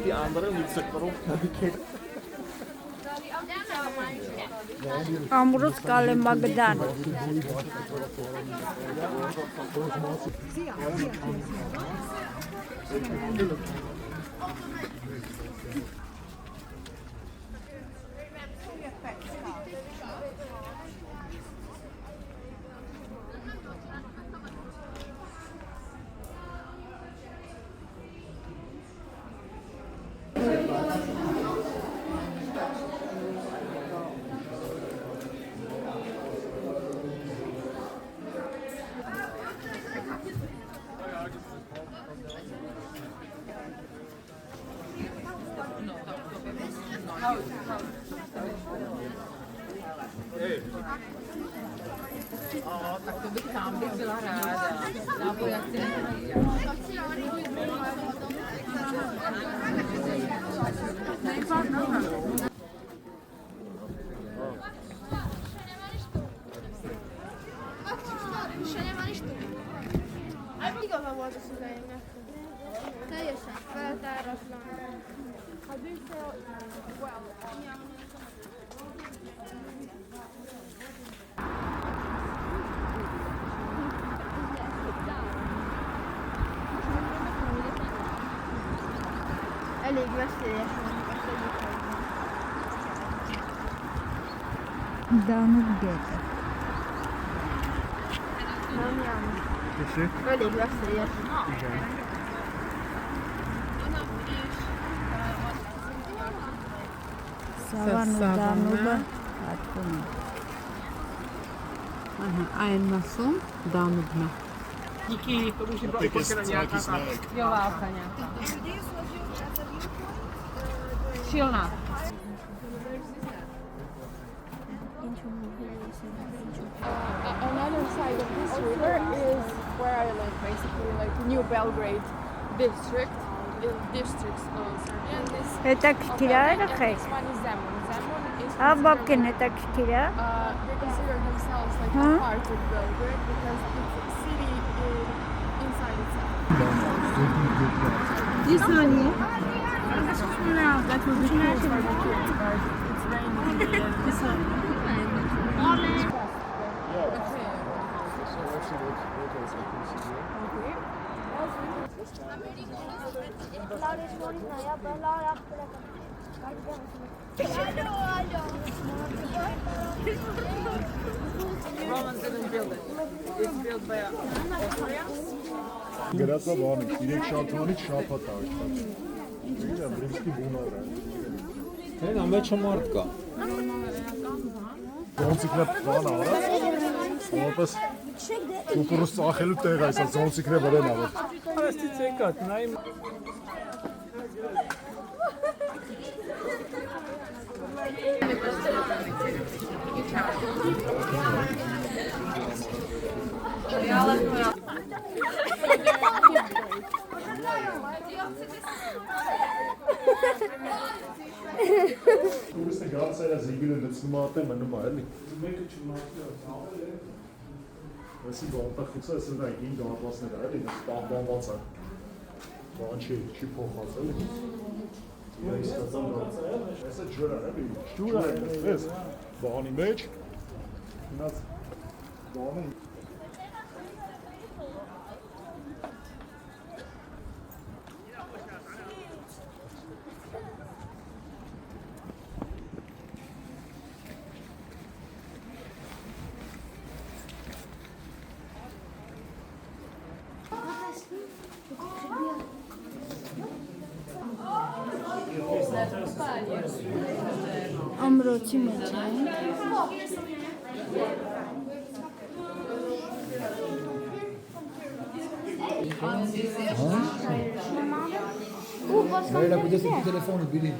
Die andere niet zo waarom heb ik geen. Ամրոց կալ է Մագդան Tak to bych tam byla ráda. Nebo jak ty Elég veszélyes. Դանուկ գետը Nem járni. Elég veszélyes. Սավան ու Դանուկը հատվում է Այն մասում Դանուբն է։ Díky, to musím pro nějaká Jo, válka nějaká. Silná. Another side of this river is where I live, basically, like New Belgrade district. Հետաքրքիր է երեխեք This one is Zemun. Zemun is Հա բաբկեն հետաքրքիր է they consider themselves like a part of Belgrade because it's a city inside itself. This one That would be cool for the kids, but it's raining and this one. Romans didn't build it. It's built by Գրածա բանը, 3 շաբթանից շաբաթ առաջ։ Իրա բրինսկի բունար է։ Այն ամեջը մարդ կա։ Զոնցիկրը բան արած։ Որպես ուպուրս ծախելու տեղ է, այսա զոնցիկրը վրան ավեր։ Այստից եկած, նայում Տուրիստը գալիս է զիգիլը լցնում է ատեմ մնում է, էլի։ մեկը չմարտի է, Այսի բանտախուցը այսը դա 5 դարպասներ է, էլի, պահպանված է։ Բան չի փոխված, էլի։ Այսը ջուր է, էլի, ջուր է, ես բանի մեջ, մնաց բանը Ամրոցի մեջ է Naila, podia ser o telefone, Billy.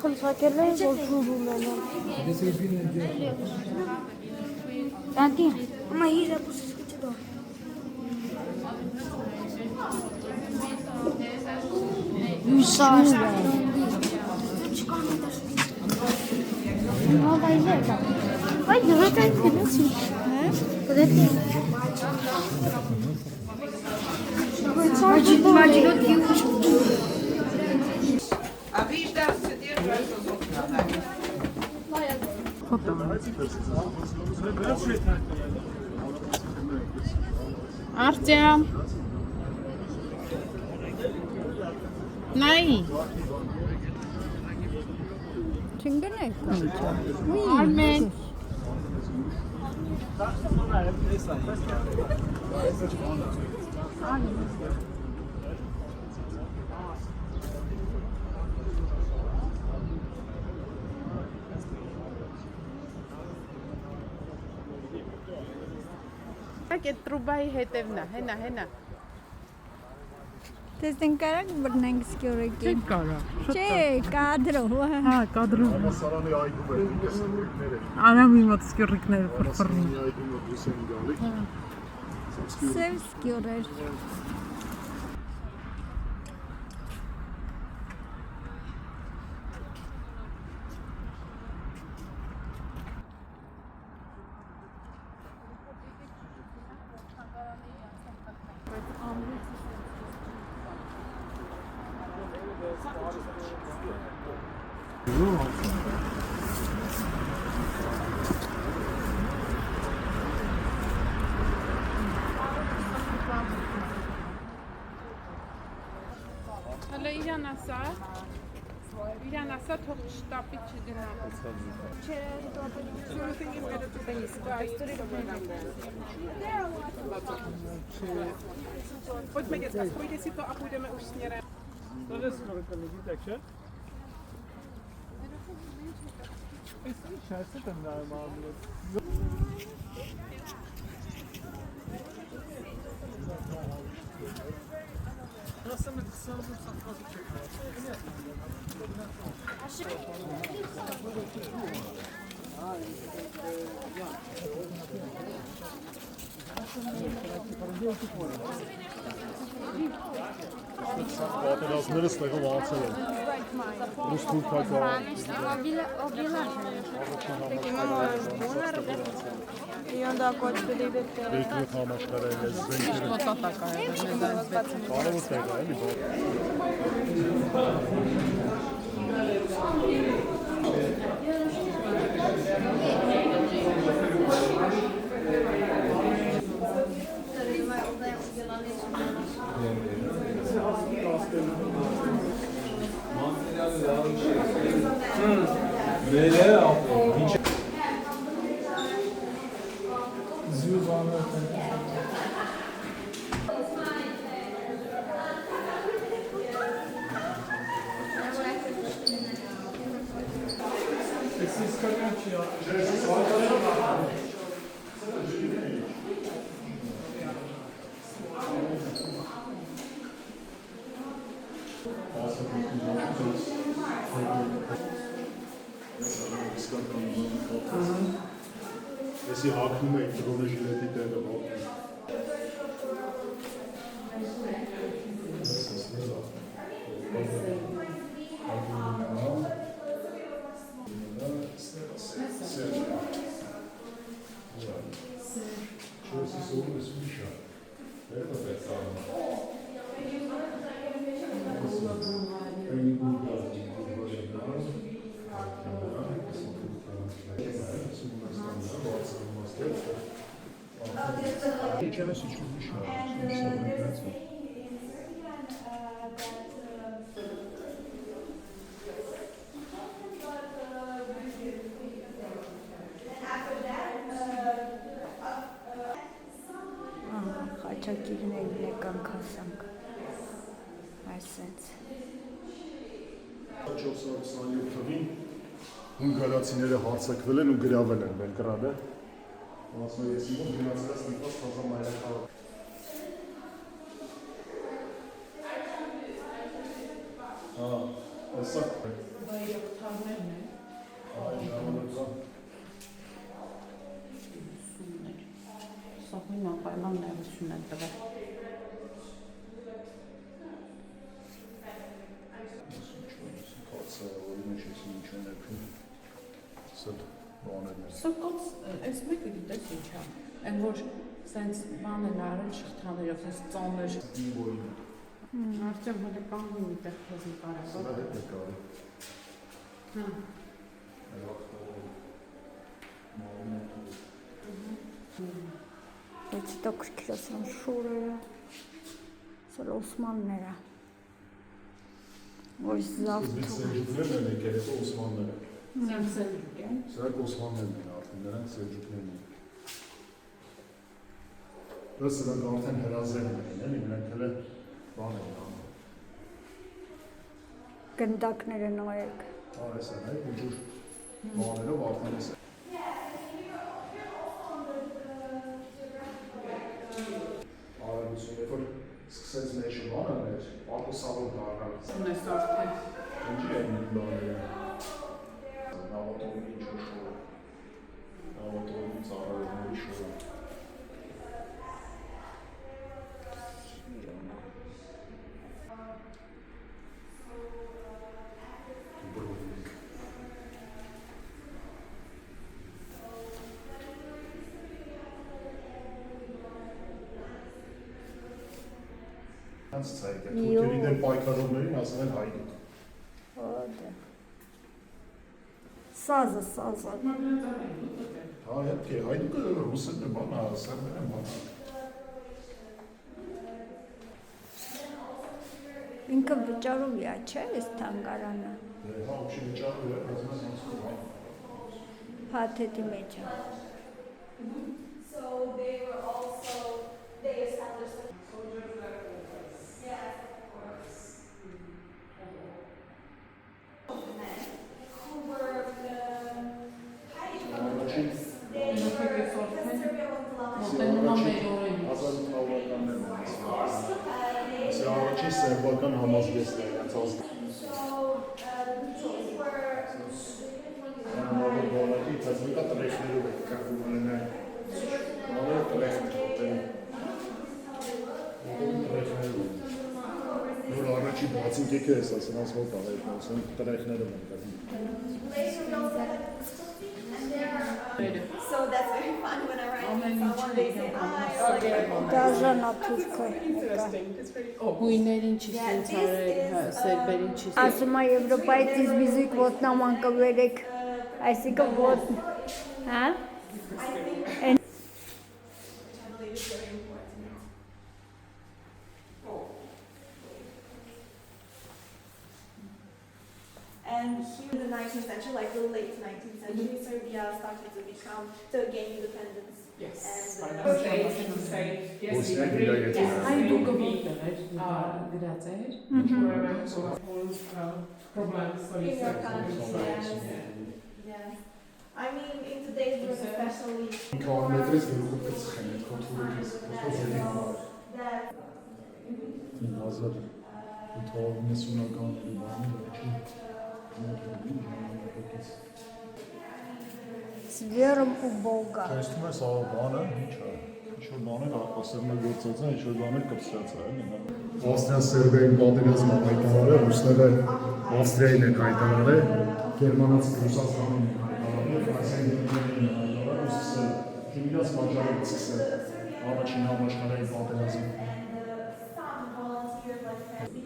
Kontakele bozuldu. Podia ser o Billy. Tanti, ama hira bu sıkıntı da. Müsaade. Çıkarmadı. Ne oldu izle. Ay, no me traes que no sí. Marginot yiyormuş. Артем. Nay. Չընկնեք ոնչա։ Արմեն։ Այդ տրուբայի հետևն է, հենա։ Տեսնենք կարակ բռնենք սկյորեկի։ Չեն կարա։ Չէ, կադրով։ Հա, կադրում։ Համասարանի այգում էր սկյուրիկները։ Արամի մոտ սկյուրիկները ֆրֆռնում։ Համասարանի այգում էր դուրս են գալի։ Սև սկյորեր։ Հələ իրան ասա թող շտապի չգնա։ Pojďme děcka, spojte si to a půjdeme už směrem. To je skoro vidíte, že? Şahsı da normal. Nasıl mı kısalım saklasın çekiyor? Պատերազմները ստեղով ացել են։ Ռուս թուրքական։ Երկրորդ համաշխարհային այս զենքերը։ Կարևոր տեղ է, էլի։ Եսի հակնում եք դրոնը ժիլետի տեղը հակնում։ Խաչակիրներն եկան քասանք։ Այսենց։ 427 թվին հունգարացիները հարձակվել են ու գրավել են Բելգրադը։ Ասում եմ, ես իմ գնացած նկատած թազա մայրաքաղաք։ Հեսա։ Բայրակտարներն են։ Այ ժամանակա։ Սաղին ապայման ներություն են տվել։ Կացը, որի մեջ ես ինչ են եպում, սել բան բանալերներ։ Սոկոց, այս մեկը գիտես ինչ է, այն որ սենց բան են արել շղթաներով, սենց ծանր։ Դիվոյին։ Արդյոք հələ կանգնի մի տեղ քեզ նկարել։ Սա հետ նկարի։ Հա։ Բայց դա քրքրացան շորերը։ Սա Օսմանները։ Որ զավթում։ Սելջուկներն են եկել, հետո Օսմանները։ Սենց Սելջուկ են։ Սրանք Օսմաններն են արդեն, նրանք Սելջուկներն են։ Դա սրանք արդեն հրազեն են, էլի, նրանք հələ բան են անում։ Գնդակները նայեք։ Այս է, նայեք, ինչ-որ բաներով արդեն էս է։ Արագություն, երբ որ սկսեց մեջը բան աներ, արտոսավոր դառնալ։ Ունես արդեն։ Ինչի են իմ բաները։ Նավատորմի ինչ-որ շորը։ Նավատորմի ծառայողների շորը։ Հենց ցայք է, թուրքերի դեմ պայքարողներին ասել են հայդուկ։ Ոդե։ Սազը։ Հա, հետք է, հայդուկը ռուսերն է բան, սերբերն են բան։ Ինքը վճարում է, չէ՞, այս թանգարանը։ Հա, ոբշի վճարում է, բայց մենք ոնց կողան։ Փաթեթի մեջ է։ So they were also, they established the who were hiding from the police. They were Մոտենում մեր օրերին։ 1800-ականներն են։ Սա առաջին սերբական համազգեստն է, հենց Բալակի, բայց մեկա տրեխներով է կրվում ունենային։ Բալերը տրեխն է խոտերում։ Տրեխներով է։ Որ առաջի բացին կեքը ես ասեն, ասը որ տաղայք նոսեն տրեխներով են կրվում։ So that's very fun whenever I meet someone, they say, Դաժանա թուրքը։ Հույներին չի սենց արել, սերբերին չի սենց։ Ասում է Եվրոպայից իզբիզիկ ոտնամանքը վերեք, այսինքն ոտ, հա? And here in the 19th century, like the late 19th century, Serbia started to gain independence. Yes. And Bosniak իրա եթե։ Այն դուկը որտեղ էր, գրած էր։ Problems in your country, yes. I mean, in today's world especially, Կիլոմետրից գլուխը կծխեն, այդ կոնտրոլից, կոստոզելի համար։ that 1990-ականների բանը վերջին Սվերում ու բոգա։ Տեսնում ես աղա բանը, ինչ է, ինչ-որ բաներ ասերն է գործած են, ինչ-որ բաներ կպսրած է, Ավստրիան Սերբիային պատերազմը հայտարարել, ռուսները Ավստրիային են հայտարարել, գերմանացիք Ռուսաստանին են հայտարարել, Ֆրանսիային Գերմանիային են հայտարարել, ու սկսել, իրաց պատճառով սկսել առաջին համաշխարհային պատերազմը։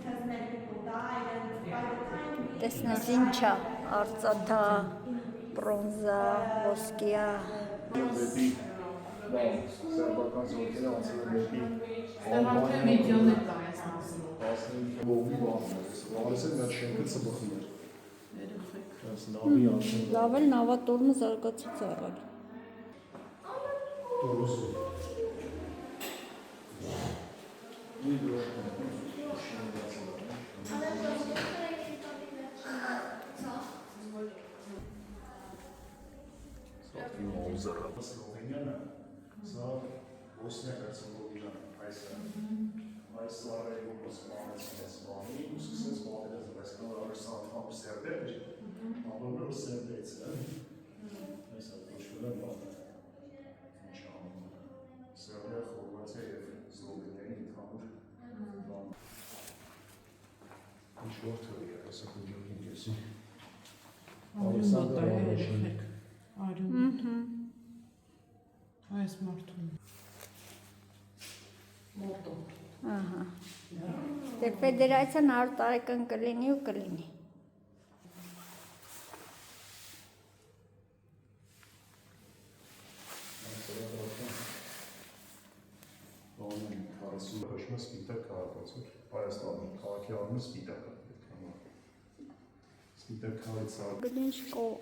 because many people died, and by the time we Տեսնես ինչա, արծաթա, բրոնզա, ոսկիա։ Դեպի սերբական զորքերը անցել են դեպի Արդեն վիդեոներ կա այս մասին։ 15 ողի բանն է, վարեսել նա շենքը ծբխում էր։ Երեխեք։ Այս նավի անցել Լավ էլ նավատորմը զարգացած եղել։ Տորոսը։ Սլովենիանը, սա Բոսնիա Հերցեգովինան, այս սարայով սպանեց մեզ բանի ու սկսեց պատերազմը, այսքան առաջ սա Սերբիա էր, ապրում էր Սերբիայից է, այս կոչվել է բանը, ինչ անում է, Սերբիա, Խորվաթիա և Սլովենիայի ընդհանուր բան։ Ինչ որ թվի է, այսա կուջոքին կեսի։ Արյուն մոտա է երեխեք։ Արյուն մոտա։ Այս մարդուն։ Մոտո։ Ահա։ Դե ֆեդերացիան 100 տարեկան կլինի ու կլինի։ Բանը 40 հաշմը սպիտակ քաղաքացու Հայաստանում քաղաքի անունը սպիտակ է։ Սպիտակ քաղաքից Գլինչ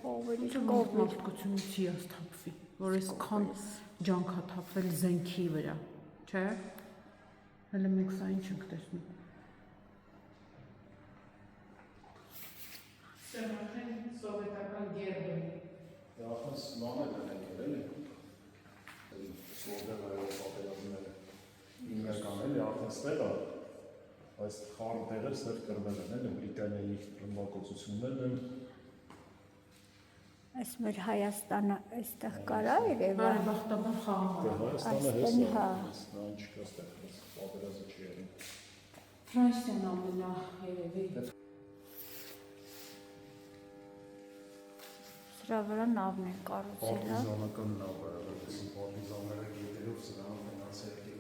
ավելի Կողմ մարդկությունից ես թափվի, որ այսքան ջանքա թափվել զենքի վրա, չէ՞։ Հələ մենք սա ինչ ենք տեսնում։ Սերմական սովետական գերբը։ Դախս նամակ են եկել, էլի։ Սլովենիայով պատերազմները հիմնական էլի արդեն այս խառն տեղեր ստեղ կրվել են, էլի Բրիտանիայի ռմբակոծություններն են։ Այս մեր Հայաստանը այստեղ կարա երևա։ Բարեբախտաբար խաղաղ։ Հայաստանը Այստեղ, հեսա, հա։ նա ինչ կա ստեղ, պատերազմը չի եղել։ Ֆրանսիան ամենա երևի։ Սրա վրա նավն են կառուցել, հա։ Պարտիզանական նավ է, որպես պարտիզանները գետերով սրանք մնացել եղել։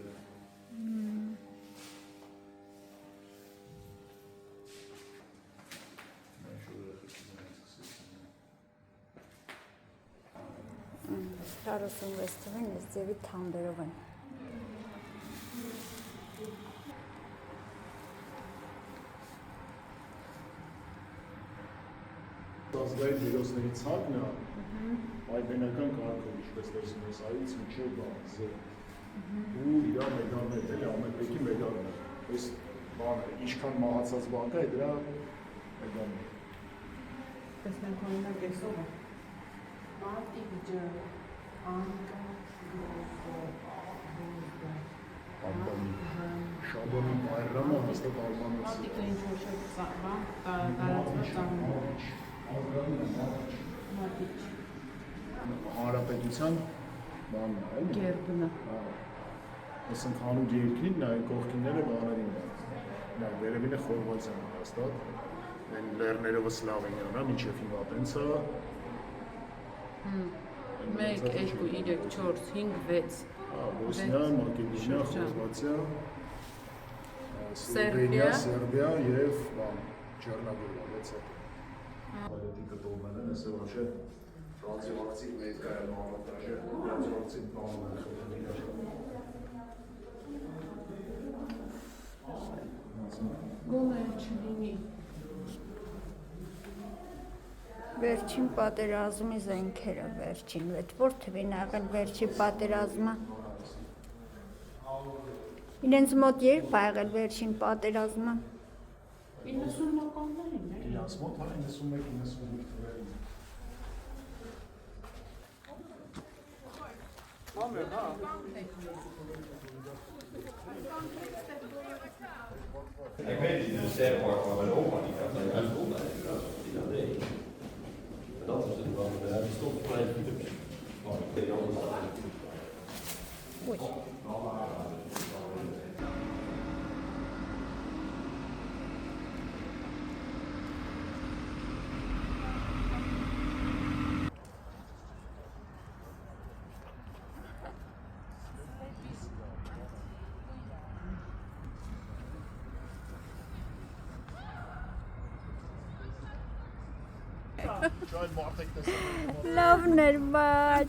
Հարուսուն վեստվին ես ձևի թանդերով են։ Ազգային հերոսների ցանկն է, այդենական կարգով, ինչպես տեսնում ես, այից մինչև բան, ու իրա մեդալներ, դելի ամեն մեկի մեդալներ, այս բանը, ինչքան մահացած բան կա, դրա մեդալներ։ Տեսնենք օրինակ այսօրը։ Մարտիկ ջը, անկա, Ալբանի, Շաբանի Բայրամը հաստատ Ալբանոց։ Մարտիկը ինչ-որ շատ բան, տարածված անում։ Մարտիկ։ Հանրապետության բանն է, էլի։ Գերբնը։ Ասենք հանուր երկրին, նա այն կողքինները բաներին է։ Նա վերևին է Խորվաթիան հաստատ, այն լեռներովը Սլավենիան է, մինչև հիմա տենց է։ 1, 2, 3, 4, 5, 6 Բոսնիա, Մակեդոնիա, Խորվաթիա, Սերբիա, Սերբիա եւ բան Չեռնագորիա, 6-ը։ Այդի կտողներն են, ասել ոչ է ֆրանսիացի մեդկայան համատաժը, ֆրանսիացի բանն է գոնե չլինի։ Վերջին պատերազմի զենքերը վերջին, որ թվին աղել վերջին պատերազմը։ Իրենց մոտ երբ ա եղել վերջին պատերազմը։ 90-ականներին է։ Իրանց մոտ 91-95 թվերին։ Ik weet niet, de sterrenpark waar mijn oma die gaat naar huis komt eigenlijk. Dat is het wel, die stond op kleine Philips. Oei. Love nervat.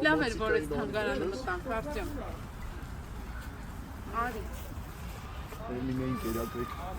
Լավ էր, որ այս թանգարանը մտանք, հարցյամ։ Արի։ Տերմինեին կերակրեք։